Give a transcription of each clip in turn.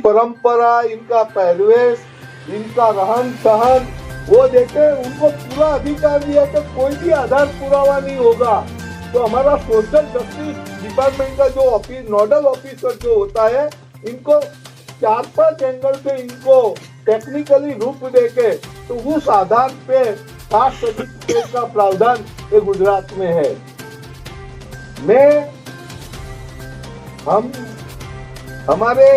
परंपरा, इनका पहरवेश, इनका रहन सहन, वो देखे, उनको पूरा अधिकार दिया कि कोई भी आधार पुरावा नहीं होगा। तो हमारा सोशल जस्टिस डिपार्टमेंट का जो ऑफिस, नोडल ऑफिसर जो होता है, इनको 4-5 एंगल से इनको टेक्निकली रूप देके तो उस आधार पे कास्ट सर्टिफिकेट का प्रावधान ये गुजरात में है। हमारे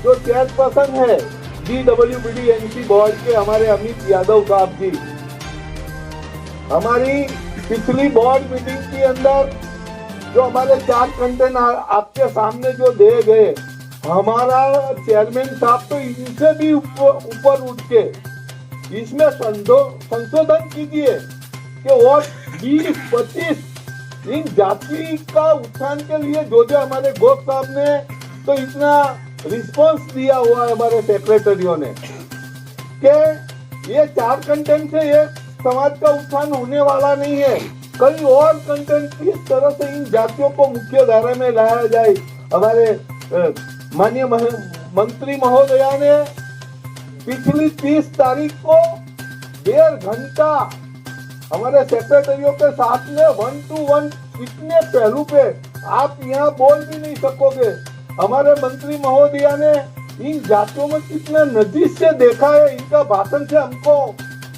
जो चेयरपर्सन है DWBD-NC बोर्ड के, हमारे अमित यादव साहब जी, हमारी पिछली बोर्ड मीटिंग के अंदर जो हमारे 4 कंटेंट आपके सामने जो दे गए, हमारा चेयरमैन साहब तो इनसे भी ऊपर उठ के इसमें संशोधन कीजिए कि और 20-25 इन जाति का उत्थान के लिए जो हमारे घोष साहब ने तो इतना रिस्पांस दिया हुआ है हमारे सेक्रेटरियों ने कि ये 4 कंटेंट से ये समाज का उत्थान होने वाला नहीं है। कई और कंटेंट किस तरह से इन जातियों को मुख्य धारा में लाया जाए। हमारे माननीय मंत्री महोदया ने पिछली 30 तारीख को 1.5 घंटा हमारे सेक्रेटरियों के साथ में 1-to-1 इतने पहलू पे आप यहाँ बोल भी नहीं सकोगे। हमारे मंत्री महोदया ने इन जातियों में कितना नजदीक से देखा है। इनका भाषण से हमको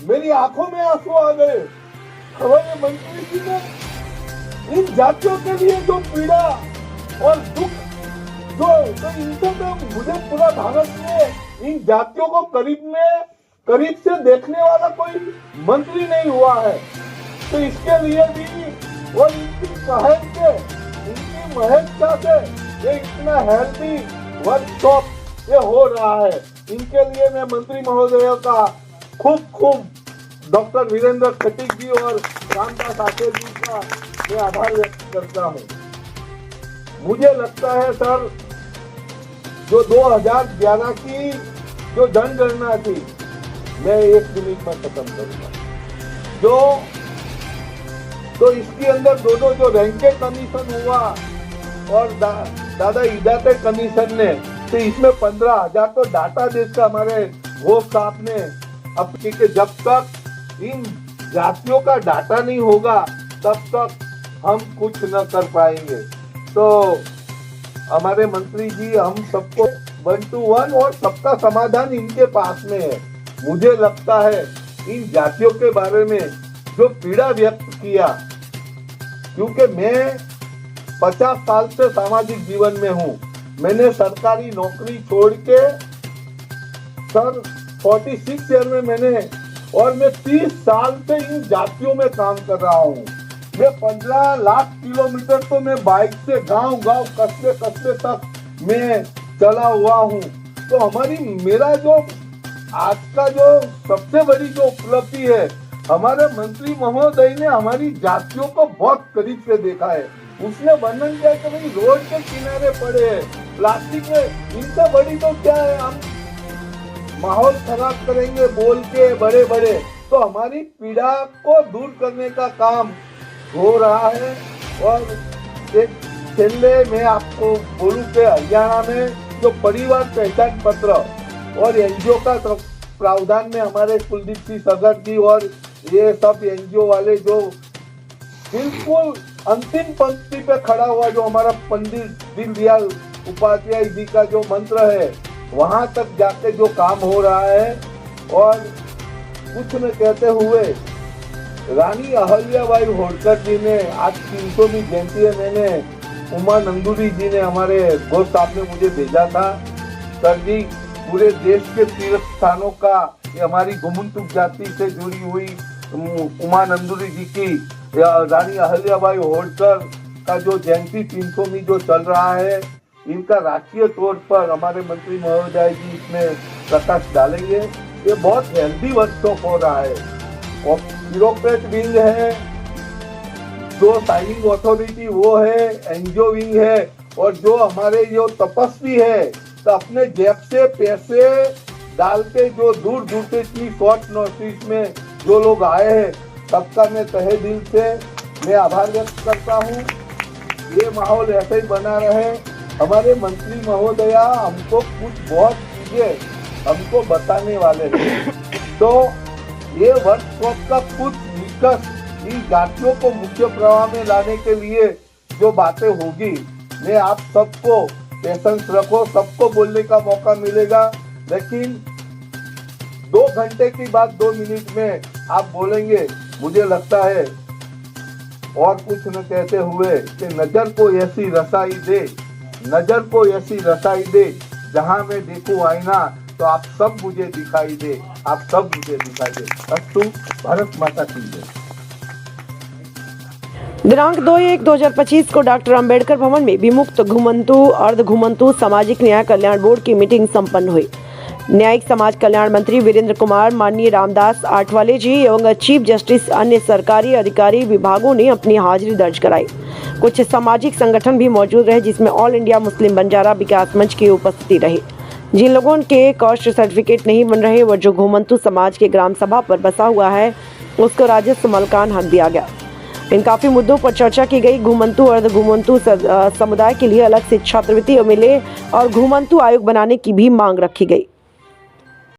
मेरी आंखों में आंसू आ गए। हमारे मंत्री जी ने इन जातियों के लिए जो पीड़ा और दुख जो तो इनसे तो मुझे पूरा भारत में इन जातियों को करीब से देखने वाला कोई मंत्री नहीं हुआ है। तो इसके लिए भी और इनकी पहल से, इनकी महत्ता से ये इतना हेल्दी वर्कशॉप ये हो रहा है। इनके लिए मैं मंत्री महोदय का खूब डॉक्टर वीरेंद्र खटीक जी और रामदास आचार्य जी का मैं आभार व्यक्त करता हूँ। मुझे लगता है सर, जो 2011 की जो जनगणना थी, मैं 1 मिनट में खत्म करूंगा। तो इसके अंदर दोनों जो रैंके कमीशन हुआ और दादा इदाते कमीशन ने, तो इसमें 15,000 तो डाटा देकर हमारे घोष साहब ने अब कि जब तक इन जातियों का डाटा नहीं होगा तब तक हम कुछ न कर पाएंगे। तो हमारे मंत्री जी हम सबको 1-to-1 और सबका समाधान इनके पास में है। मुझे लगता है इन जातियों के बारे में जो पीड़ा व्यक्त किया, क्योंकि मैं 50 साल से सामाजिक जीवन में हूँ। मैंने सरकारी नौकरी छोड़ के सर 46 ईयर में मैं 30 साल से इन जातियों में काम कर रहा हूँ। मैं 15 लाख किलोमीटर तो मैं बाइक से गांव कस्बे तक मैं चला हुआ हूँ। तो मेरा जो आज का जो सबसे बड़ी जो उपलब्धि है, हमारे मंत्री महोदय ने हमारी जातियों को बहुत करीब से देखा है। उसने वर्णन किया कि भाई रोड के किनारे पड़े हैं प्लास्टिक में, इनसे बड़ी तो क्या है, हम माहौल खराब करेंगे बोल के बड़े। तो हमारी पीड़ा को दूर करने का काम हो रहा है। और एक पहले मैं आपको बोलूं कि हरियाणा में जो परिवार पहचान पत्र और एनजीओ का प्रावधान में हमारे कुलदीप सिंह सगर जी और ये सब एनजीओ वाले जो बिल्कुल अंतिम पंक्ति पे खड़ा हुआ, जो हमारा पंडित दीनदयाल उपाध्याय जी का जो मंत्र है, वहां तक जाके जो काम हो रहा है। और कुछ न कहते हुए रानी अहल्याबाई होलकर जी ने आज 300वीं जयंती है, मैंने उमा नंदुरी जी ने हमारे घोष साहब ने मुझे भेजा था, सर जी पूरे देश के तीर्थ स्थानों का ये हमारी गुमुंतुक जाति से जुड़ी हुई उमा नंदुरी जी की रानी अहल्याबाई होलकर का जो जयंती 300वीं जो चल रहा है, इनका राष्ट्रीय तौर पर हमारे मंत्री महोदय जी इसमें प्रकाश डालेंगे। ये बहुत हेल्दी वर्कशॉप हो रहा है। और ब्यूरोक्रेट विंग है, जो साइनिंग अथॉरिटी वो है, एनजीओ विंग है, और जो हमारे जो तपस्वी है, तो अपने जेब से पैसे डाल के जो दूर से इतनी शॉर्ट नोटिस में जो लोग आए हैं, सबका मैं तहे दिल से मैं आभार व्यक्त करता हूँ। ये माहौल ऐसे ही बना रहे। हमारे मंत्री महोदया हमको कुछ बहुत चीजें हमको बताने वाले थे। तो ये वर्कशॉप का कुछ निष्कर्ष इन जातियों को मुख्य प्रवाह में लाने के लिए जो बातें होगी, मैं आप सबको पेशेंस रखो, सबको बोलने का मौका मिलेगा, लेकिन 2 घंटे की बात 2 मिनट में आप बोलेंगे। मुझे लगता है और कुछ न कहते हुए कि नजर को ऐसी रसाई दे, नजर को ऐसी रसाई दे, जहां मैं देखूं आईना तो आप सब मुझे दिखाई दे, आप सब मुझे दिखाई दे। अस्तु, भारत माता की जय। दिनांक 2/1/2025 को डॉक्टर अंबेडकर भवन में विमुक्त घुमंतु अर्ध घुमंतु सामाजिक न्याय कल्याण बोर्ड की मीटिंग संपन्न हुई। न्यायिक समाज कल्याण मंत्री वीरेंद्र कुमार, माननीय रामदास आठवले जी एवं चीफ जस्टिस अन्य सरकारी अधिकारी विभागों ने अपनी हाजिरी दर्ज कराई। कुछ सामाजिक संगठन भी मौजूद रहे, जिसमें ऑल इंडिया मुस्लिम बंजारा विकास मंच की उपस्थिति रही। जिन लोगों के कास्ट सर्टिफिकेट नहीं बन रहे व जो घुमंतु समाज के ग्राम सभा पर बसा हुआ है, उसको राजस्व मलकान हक दिया गया। इन काफी मुद्दों पर चर्चा की गई। घुमंतु अर्ध घुमंतु समुदाय के लिए अलग से छात्रवृत्ति मिले और घुमंतु आयोग बनाने की भी मांग रखी गई।